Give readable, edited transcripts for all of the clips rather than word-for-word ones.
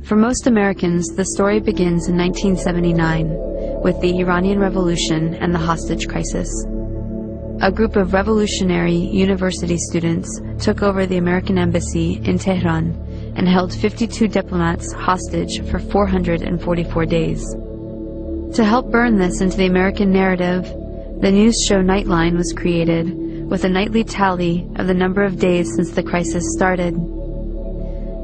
For most Americans, the story begins in 1979 with the Iranian Revolution and the hostage crisis. A group of revolutionary university students took over the American embassy in Tehran and held 52 diplomats hostage for 444 days. To help burn this into the American narrative, the news show Nightline was created, with a nightly tally of the number of days since the crisis started.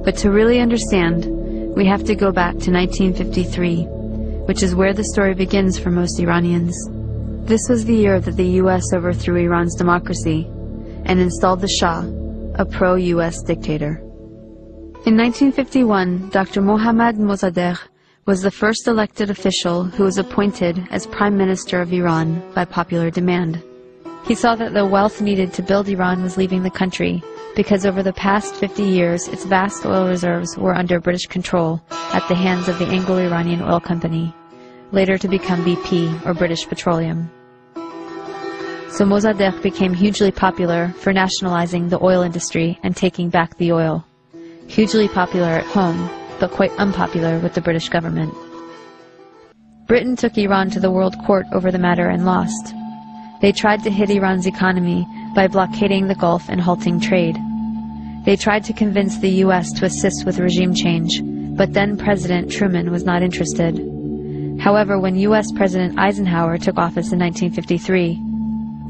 But to really understand, we have to go back to 1953, which is where the story begins for most Iranians. This was the year that the U.S. overthrew Iran's democracy and installed the Shah, a pro-U.S. dictator. In 1951, Dr. Mohammad Mossadegh was the first elected official who was appointed as Prime Minister of Iran by popular demand. He saw that the wealth needed to build Iran was leaving the country because over the past 50 years its vast oil reserves were under British control at the hands of the Anglo-Iranian Oil Company, later to become BP, or British Petroleum. So Mossadegh became hugely popular for nationalizing the oil industry and taking back the oil. Hugely popular at home, but quite unpopular with the British government. Britain took Iran to the World Court over the matter and lost. They tried to hit Iran's economy by blockading the Gulf and halting trade. They tried to convince the U.S. to assist with regime change, but then President Truman was not interested. However, when U.S. President Eisenhower took office in 1953,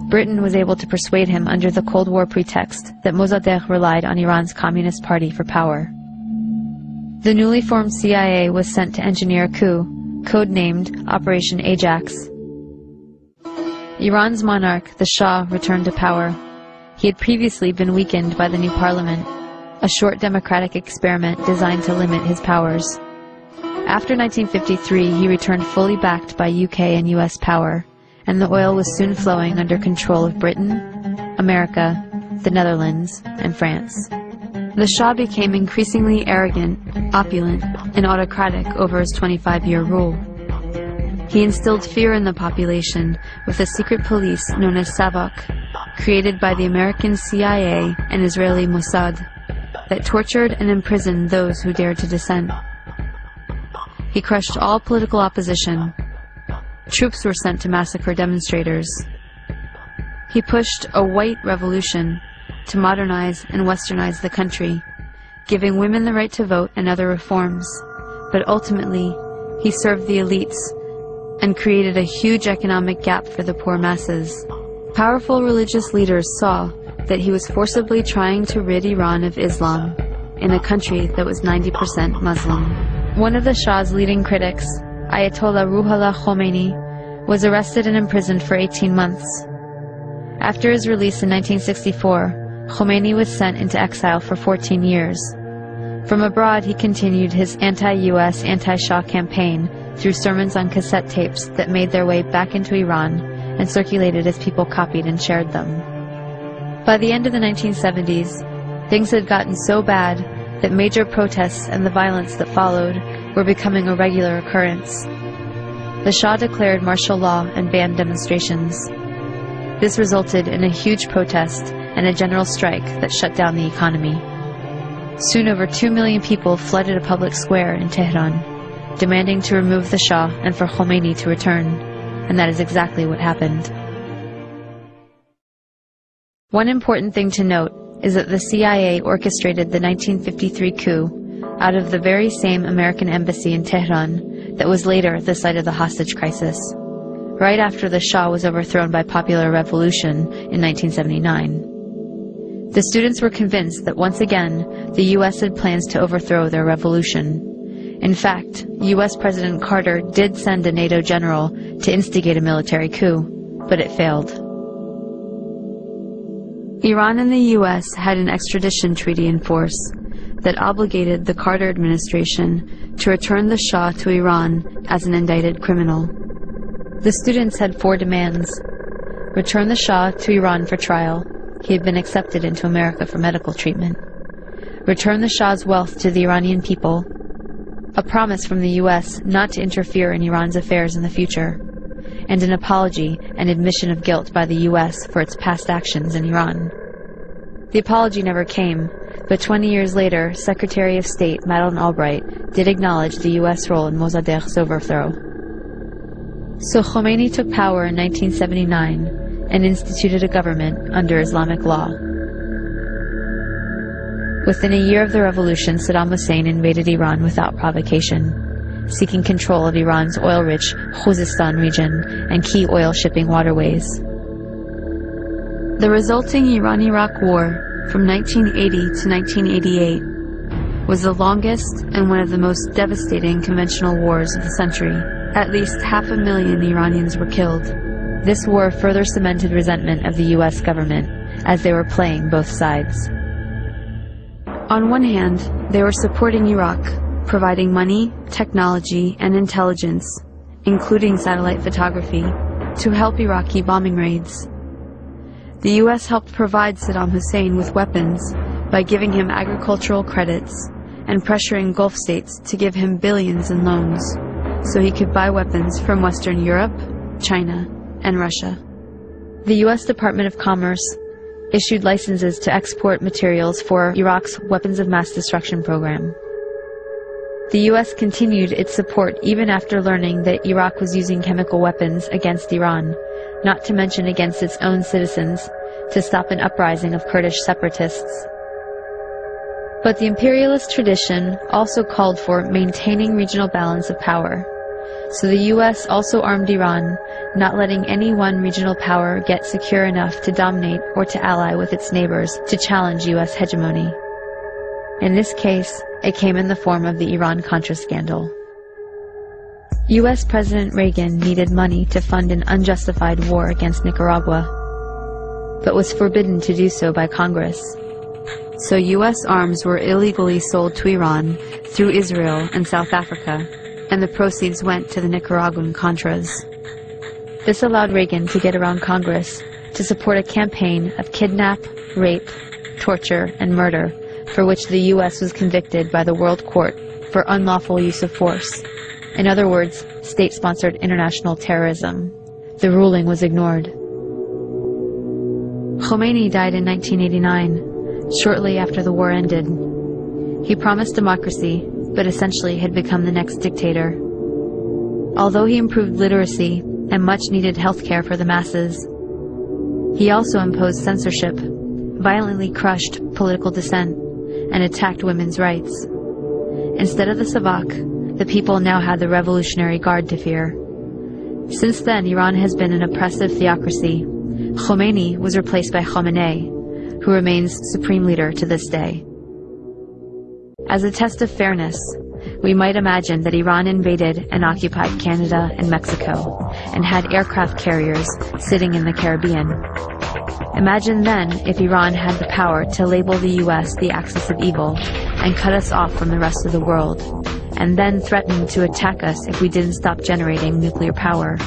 Britain was able to persuade him under the Cold War pretext that Mossadegh relied on Iran's Communist Party for power. The newly formed CIA was sent to engineer a coup, codenamed Operation Ajax. Iran's monarch, the Shah, returned to power. He had previously been weakened by the new parliament, a short democratic experiment designed to limit his powers. After 1953, he returned fully backed by UK and US power, and the oil was soon flowing under control of Britain, America, the Netherlands, and France. The Shah became increasingly arrogant, opulent, and autocratic over his 25-year rule. He instilled fear in the population with a secret police known as Savak, created by the American CIA and Israeli Mossad, that tortured and imprisoned those who dared to dissent. He crushed all political opposition. Troops were sent to massacre demonstrators. He pushed a white revolution to modernize and westernize the country, giving women the right to vote and other reforms. But ultimately, he served the elites and created a huge economic gap for the poor masses. Powerful religious leaders saw that he was forcibly trying to rid Iran of Islam in a country that was 90% Muslim. One of the Shah's leading critics, Ayatollah Ruhollah Khomeini, was arrested and imprisoned for 18 months. After his release in 1964, Khomeini was sent into exile for 14 years. From abroad, he continued his anti-US, anti-Shah campaign through sermons on cassette tapes that made their way back into Iran and circulated as people copied and shared them. By the end of the 1970s, things had gotten so bad that major protests and the violence that followed were becoming a regular occurrence. The Shah declared martial law and banned demonstrations. This resulted in a huge protest and a general strike that shut down the economy. Soon over 2 million people flooded a public square in Tehran, demanding to remove the Shah and for Khomeini to return, and that is exactly what happened. One important thing to note is that the CIA orchestrated the 1953 coup out of the very same American embassy in Tehran that was later the site of the hostage crisis, right after the Shah was overthrown by popular revolution in 1979. The students were convinced that once again the U.S. had plans to overthrow their revolution. In fact, U.S. President Carter did send a NATO general to instigate a military coup, but it failed. Iran and the U.S. had an extradition treaty in force that obligated the Carter administration to return the Shah to Iran as an indicted criminal. The students had 4 demands. Return the Shah to Iran for trial. He had been accepted into America for medical treatment. Return the Shah's wealth to the Iranian people. A promise from the U.S. not to interfere in Iran's affairs in the future. And an apology and admission of guilt by the U.S. for its past actions in Iran. The apology never came. But 20 years later, Secretary of State Madeleine Albright did acknowledge the U.S. role in Mossadegh's overthrow. So Khomeini took power in 1979 and instituted a government under Islamic law. Within a year of the revolution, Saddam Hussein invaded Iran without provocation, seeking control of Iran's oil-rich Khuzestan region and key oil shipping waterways. The resulting Iran-Iraq War from 1980 to 1988 was the longest and one of the most devastating conventional wars of the century. At least 500,000 Iranians were killed. This war further cemented resentment of the U.S. government, as they were playing both sides. On one hand, they were supporting Iraq, providing money, technology, and intelligence, including satellite photography, to help Iraqi bombing raids. The U.S. helped provide Saddam Hussein with weapons by giving him agricultural credits and pressuring Gulf states to give him billions in loans so he could buy weapons from Western Europe, China, and Russia. The U.S. Department of Commerce issued licenses to export materials for Iraq's weapons of mass destruction program. The U.S. continued its support even after learning that Iraq was using chemical weapons against Iran, not to mention against its own citizens, to stop an uprising of Kurdish separatists. But the imperialist tradition also called for maintaining regional balance of power. So the U.S. also armed Iran, not letting any one regional power get secure enough to dominate or to ally with its neighbors to challenge U.S. hegemony. In this case, it came in the form of the Iran-Contra scandal. U.S. President Reagan needed money to fund an unjustified war against Nicaragua, but was forbidden to do so by Congress. So U.S. arms were illegally sold to Iran through Israel and South Africa, and the proceeds went to the Nicaraguan Contras. This allowed Reagan to get around Congress to support a campaign of kidnap, rape, torture, and murder for which the U.S. was convicted by the World Court for unlawful use of force. In other words, state-sponsored international terrorism. The ruling was ignored. Khomeini died in 1989, shortly after the war ended. He promised democracy, but essentially had become the next dictator. Although he improved literacy and much-needed health care for the masses, he also imposed censorship, violently crushed political dissent, and attacked women's rights. Instead of the Savak, the people now had the Revolutionary Guard to fear. Since then, Iran has been an oppressive theocracy. Khomeini was replaced by Khamenei, who remains supreme leader to this day. As a test of fairness, we might imagine that Iran invaded and occupied Canada and Mexico, and had aircraft carriers sitting in the Caribbean. Imagine then if Iran had the power to label the U.S. the axis of evil, and cut us off from the rest of the world, and then threaten to attack us if we didn't stop generating nuclear power.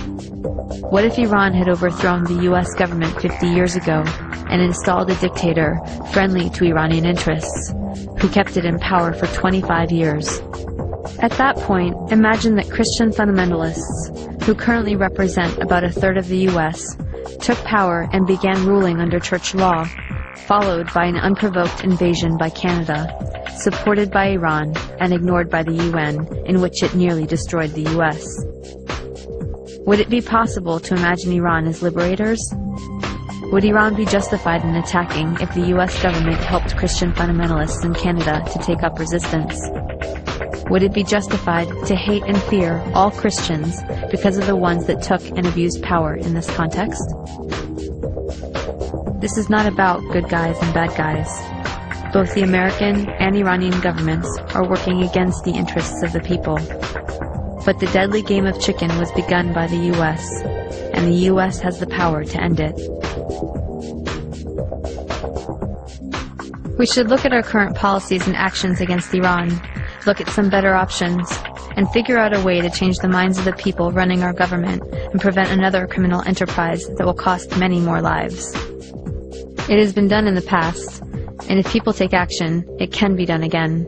What if Iran had overthrown the U.S. government 50 years ago and installed a dictator friendly to Iranian interests, who kept it in power for 25 years? At that point, imagine that Christian fundamentalists, who currently represent about a third of the U.S., took power and began ruling under church law, followed by an unprovoked invasion by Canada, supported by Iran and ignored by the UN, in which it nearly destroyed the U.S. Would it be possible to imagine Iran as liberators? Would Iran be justified in attacking if the U.S. government helped Christian fundamentalists in Canada to take up resistance? Would it be justified to hate and fear all Christians because of the ones that took and abused power in this context? This is not about good guys and bad guys. Both the American and Iranian governments are working against the interests of the people. But the deadly game of chicken was begun by the U.S., and the U.S. has the power to end it. We should look at our current policies and actions against Iran, look at some better options, and figure out a way to change the minds of the people running our government and prevent another criminal enterprise that will cost many more lives. It has been done in the past, and if people take action, it can be done again.